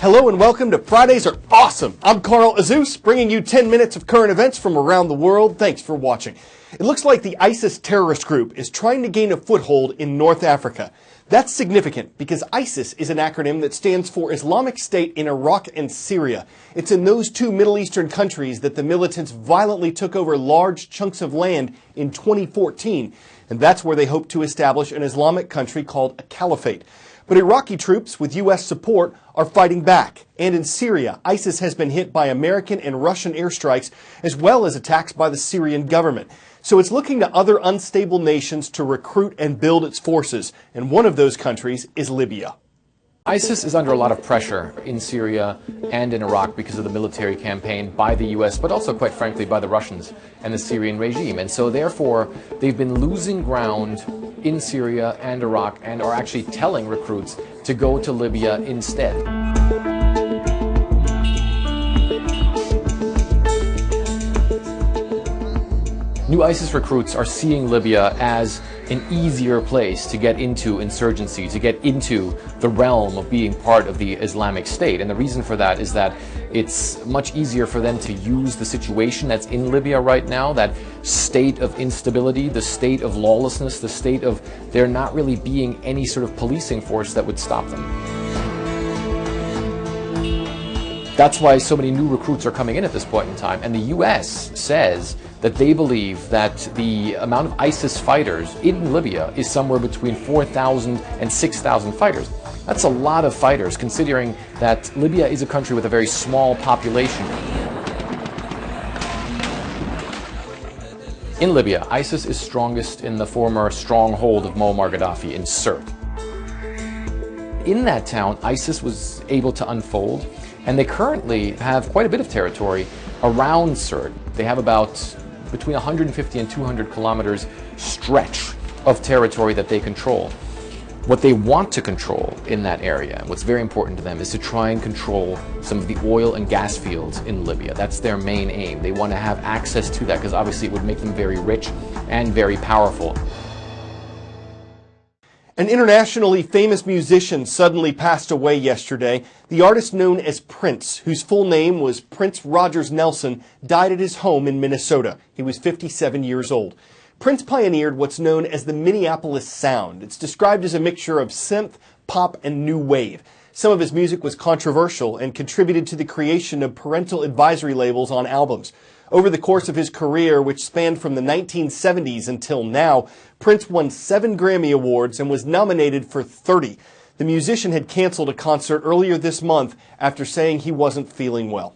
Hello and welcome to Fridays Are Awesome. I'm Carl Azuz, bringing you 10 minutes of current events from around the world. Thanks for watching. It looks like the ISIS terrorist group is trying to gain a foothold in North Africa. That's significant because ISIS is an acronym that stands for Islamic State in Iraq and Syria. It's in those two Middle Eastern countries that the militants violently took over large chunks of land in 2014. And that's where they hope to establish an Islamic country called a caliphate. But Iraqi troops with U.S. support are fighting back. And in Syria, ISIS has been hit by American and Russian airstrikes as well as attacks by the Syrian government. So it's looking to other unstable nations to recruit and build its forces. And one of those countries is Libya. ISIS is under a lot of pressure in Syria and in Iraq because of the military campaign by the U.S., but also, quite frankly, by the Russians and the Syrian regime. And so, therefore, they've been losing ground in Syria and Iraq and are actually telling recruits to go to Libya instead. New ISIS recruits are seeing Libya as an easier place to get into insurgency, to get into the realm of being part of the Islamic State. And the reason for that is that it's much easier for them to use the situation that's in Libya right now, that state of instability, the state of lawlessness, the state of there not really being any sort of policing force that would stop them. That's why so many new recruits are coming in at this point in time. And the U.S. says that they believe that the amount of ISIS fighters in Libya is somewhere between 4,000 and 6,000 fighters. That's a lot of fighters, considering that Libya is a country with a very small population. In Libya, ISIS is strongest in the former stronghold of Muammar Gaddafi in Sirte. In that town, ISIS was able to unfold, and they currently have quite a bit of territory around Sirte. They have about between 150 and 200 kilometers stretch of territory that they control. What they want to control in that area, and what's very important to them, is to try and control some of the oil and gas fields in Libya. That's their main aim. They want to have access to that because obviously it would make them very rich and very powerful. An internationally famous musician suddenly passed away yesterday. The artist known as Prince, whose full name was Prince Rogers Nelson, died at his home in Minnesota. He was 57 years old. Prince pioneered what's known as the Minneapolis sound. It's described as a mixture of synth, pop, and new wave. Some of his music was controversial and contributed to the creation of parental advisory labels on albums. Over the course of his career, which spanned from the 1970s until now, Prince won 7 Grammy Awards and was nominated for 30. The musician had canceled a concert earlier this month after saying he wasn't feeling well.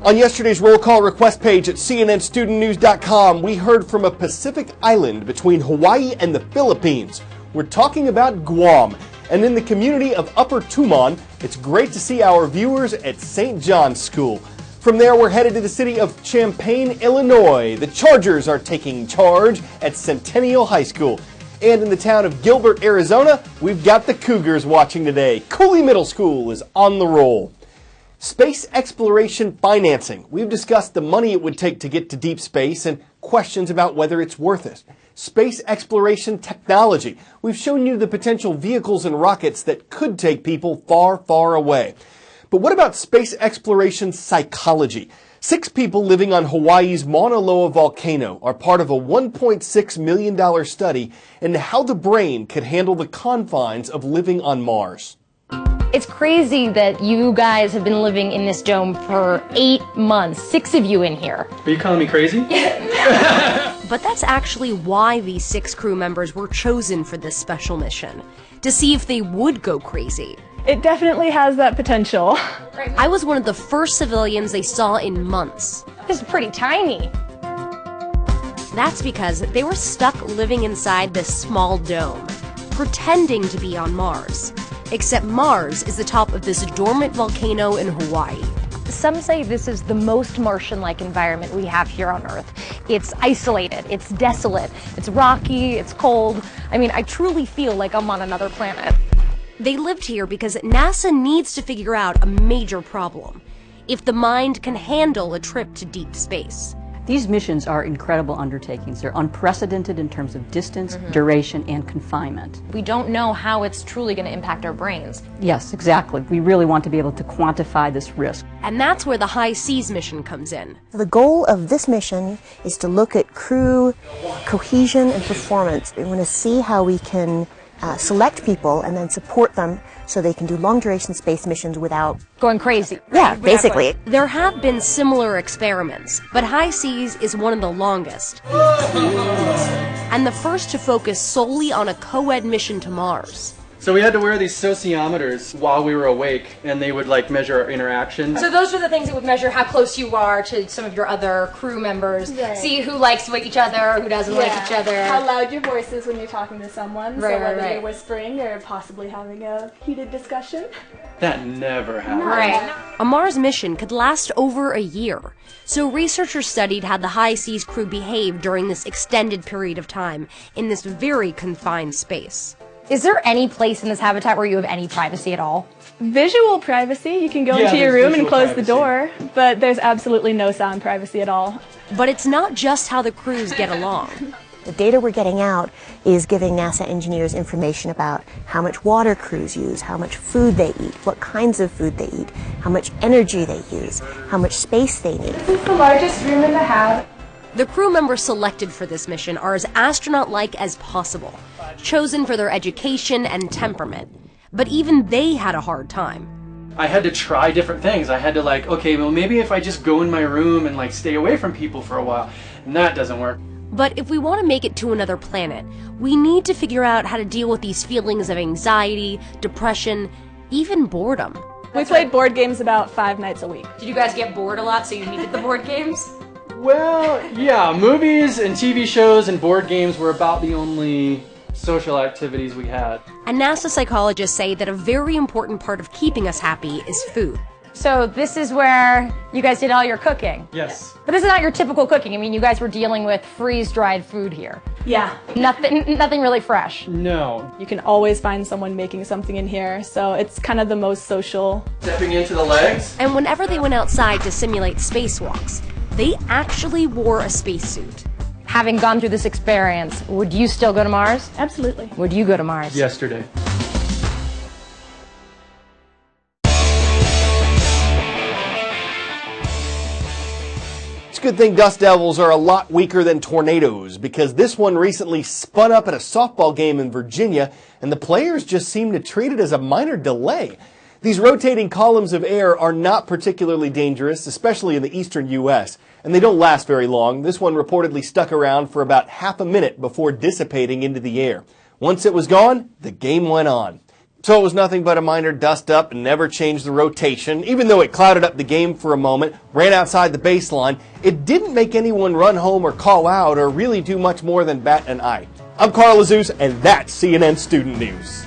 On yesterday's roll call request page at CNNStudentNews.com, we heard from a Pacific island between Hawaii and the Philippines. We're talking about Guam. And in the community of Upper Tumon, it's great to see our viewers at St. John's School. From there, we're headed to the city of Champaign, Illinois. The Chargers are taking charge at Centennial High School. And in the town of Gilbert, Arizona, we've got the Cougars watching today. Cooley Middle School is on the roll. Space exploration financing. We've discussed the money it would take to get to deep space and questions about whether it's worth it. Space exploration technology. We've shown you the potential vehicles and rockets that could take people far, far away. But what about space exploration psychology? 6 people living on Hawaii's Mauna Loa volcano are part of a $1.6 million study into how the brain could handle the confines of living on Mars. It's crazy that you guys have been living in this dome for 8 months, 6 of you in here. Are you calling me crazy? But that's actually why these 6 crew members were chosen for this special mission, to see if they would go crazy. It definitely has that potential. I was one of the first civilians they saw in months. This is pretty tiny. That's because they were stuck living inside this small dome, pretending to be on Mars. Except Mars is the top of this dormant volcano in Hawaii. Some say this is the most Martian-like environment we have here on Earth. It's isolated, it's desolate, it's rocky, it's cold. I mean, I truly feel like I'm on another planet. They lived here because NASA needs to figure out a major problem. If the mind can handle a trip to deep space. These missions are incredible undertakings. They're unprecedented in terms of distance, duration, and confinement. We don't know how it's truly going to impact our brains. Yes, exactly. We really want to be able to quantify this risk. And that's where the High Seas mission comes in. The goal of this mission is to look at crew cohesion and performance. We want to see how we can select people and then support them so they can do long-duration space missions without Going crazy. Yeah, basically. There have been similar experiments, but High Seas is one of the longest. And the first to focus solely on a co-ed mission to Mars. So we had to wear these sociometers while we were awake, and they would like measure our interactions. So those are the things that would measure how close you are to some of your other crew members. Right. See who likes each other, who doesn't like each other. How loud your voice is when you're talking to someone, Right, so whether right. you're whispering or possibly having a heated discussion. That never happened. Right. A Mars mission could last over a year. So researchers studied how the High Seas crew behaved during this extended period of time in this very confined space. Is there any place in this habitat where you have any privacy at all? Visual privacy, you can go Yeah, into your there's room and visual close the privacy. door, but there's absolutely no sound privacy at all. But it's not just how the crews get along. The data we're getting out is giving NASA engineers information about how much water crews use, how much food they eat, what kinds of food they eat, how much energy they use, how much space they need. This is the largest room in the house. The crew members selected for this mission are as astronaut-like as possible, chosen for their education and temperament. But even they had a hard time. I had to try different things. I had to like, okay, well maybe if I just go in my room and like stay away from people for a while, and that doesn't work. But if we want to make it to another planet, we need to figure out how to deal with these feelings of anxiety, depression, even boredom. We played board games about 5 nights a week. Did you guys get bored a lot so you needed the board games? Well, yeah, movies and TV shows and board games were about the only social activities we had. And NASA psychologists say that a very important part of keeping us happy is food. So this is where you guys did all your cooking. Yes. But this is not your typical cooking. I mean, you guys were dealing with freeze-dried food here. Yeah. Nothing really fresh. No. You can always find someone making something in here, so it's kind of the most social. Stepping into the legs. And whenever they went outside to simulate spacewalks, they actually wore a spacesuit. Having gone through this experience, would you still go to Mars? Absolutely. Would you go to Mars? Yesterday. It's a good thing dust devils are a lot weaker than tornadoes, because this one recently spun up at a softball game in Virginia, and the players just seemed to treat it as a minor delay. These rotating columns of air are not particularly dangerous, especially in the eastern U.S., and they don't last very long. This one reportedly stuck around for about half a minute before dissipating into the air. Once it was gone, the game went on. So it was nothing but a minor dust-up and never changed the rotation. Even though it clouded up the game for a moment, ran outside the baseline, it didn't make anyone run home or call out or really do much more than bat an eye. I'm Carl Azuz, and that's CNN Student News.